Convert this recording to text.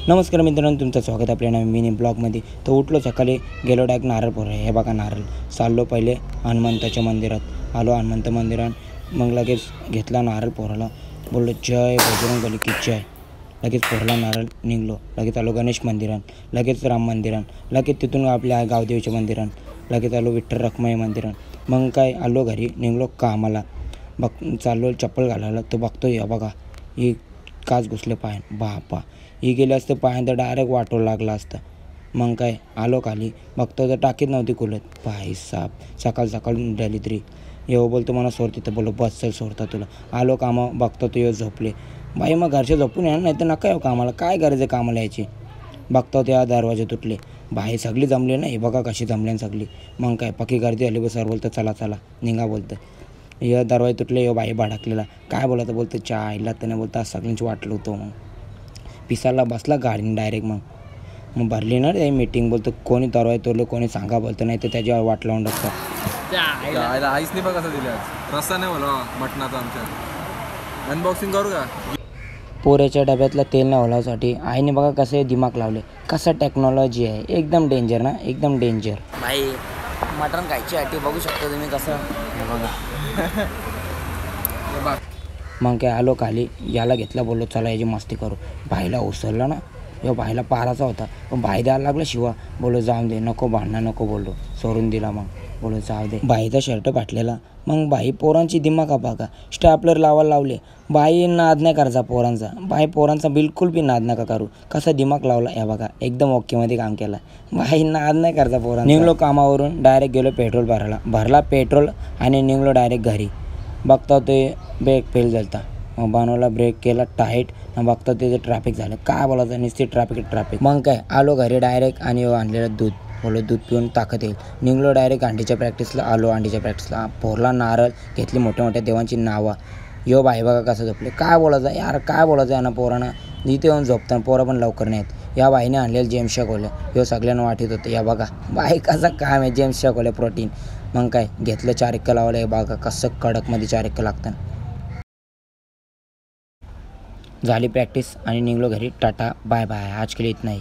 नमस्कार मित्रांनो, तुमचं स्वागत आपल्या नवीन मिनी ब्लॉगमध्ये. तर उठलो सकाळी, गेलो डायरेक्ट नारळ फोडायला. हे बघा नारळ. चाललो पहिले हनुमंताच्या मंदिरात. आलो हनुमंत मंदिरात, मग लगेच घेतला नारळ फोडायला. बोललो जय बजरंगबली की जय. लगेच फोडला नारळ, निघलो. लगेच आलो गणेश मंदिरात, लगेच राम मंदिरात, लगेच तिथून आपल्या गावदेवीच्या मंदिरात, लगेच आलो विठ्ठल रखुमाई मंदिरात. मग काय आलो घरी, निघलो कामाला. चाललो चप्पल घालायला, तो बघतो या बघा ही काच घुसले पाय. बापा, ही गेले असते पायानं तर डायरेक्ट वाटोला लागला असता. मग काय आलो खाली, बघतो तर टाकीत नव्हती खुलत. भाई साप, सकाळ सकाळ निघाली तरी येऊ बोलतो मला सोड तिथं. बोललो बस चल सोडता तुला. आलो कामा, बघतो तो येऊ झोपले. बाई मग घरचे झोपून या, नाही तर नका येऊ कामाला. काय गरज कामाला यायची. बघतो त्या दरवाजे तुटले. बाई सगळी जमले ना, हे बघा कशी जमले सगळी. मग काय पक्की गर्दी आली. सर बोलतं चला चला निघा बोलतं. या दरवाजे तुटले, यो बाई भडकलेला. काय बोलतं बोलतं चहा आईला तर नाही बोलतं. सगळ्यांची वाटलं होतं. मग पिसाला बसला गाडीने डायरेक्ट. मग भरली ना रे मीटिंग. बोलतो कोणी दरवाजे तोडले कोणी सांगा बोलतं, नाही तर त्याच्यावर वाट लावून टाकतात. आईस नाही बघा कसं दिलं. रस्ता नाही बोला मटणाचा. आमच्या अनबॉक्सिंग करू का. पोऱ्याच्या डब्यातलं तेल नाही ओलावसाठी आईने बघा कसे दिमाग लावले. कसं टेक्नॉलॉजी आहे. एकदम डेंजर ना, एकदम डेंजर. भाई मटण खायची आठी बघू शकता तुम्ही कसं. बघा मग काय आलो खाली, याला घेतला. बोललो चला याची मस्ती करू. भाईला उसरला ना, यो भाईला पाराचा होता, पण भाई द्यायला लागला शिवा. बोलो जाऊन दे, नको भांडणं नको. बोललो सोडून दिला. मग बोलो जाऊ दे. बाईचा शर्ट फाटलेला. मग बाई पोरांची दिमाग बघा, स्टॅपलर लावायला लावले. बाई नाद नाही करायचा पोरांचा. बाई पोरांचा बिलकुल बी नाद नका करू. कसा दिमाग लावला या बघा, एकदम ओकेमध्ये काम केलं. बाई नाद नाही करायचा पोरांचा. निघलो कामावरून, डायरेक्ट गेलो पेट्रोल भरायला. भरला पेट्रोल आणि निघलो डायरेक्ट घरी. बघता ते ब्रेक फेल झालता. मग बनवला, ब्रेक केला टाईट. मग बघता ते ट्रॅफिक झालं. काय बोलायचं, नुसती ट्रॅफिक. मग काय आलो घरी डायरेक्ट आणि आणलेलं दूध. बोलो दूध पिऊन ताकद येईल. निघलो डायरेक्ट अंडीच्या प्रॅक्टिसला. आलो अंडीच्या प्रॅक्टिसला. फोरला नारळ घेतली, मोठ्या मोठ्या देवांची नावं. यो बाई बघा कसं झोपले. काय बोलायचं यार, काय बोलायचं यांना पोरांना. इथे येऊन झोपताना पोरं पण लवकर नाही येत. या बाईने आणलेलं जेम्स शेकोले. यो सगळ्यांना वाटत होतं. या बघा बाई कसं काय आहे जेम्स शेकोले प्रोटीन. मग काय घेतलं 4 इक्का लावलं. हे बघा कसं कडकमध्ये 4 इक्का लागतं. झाली प्रॅक्टिस आणि निघलो घरी. Tata bye bye. आज के लिए इतना ही.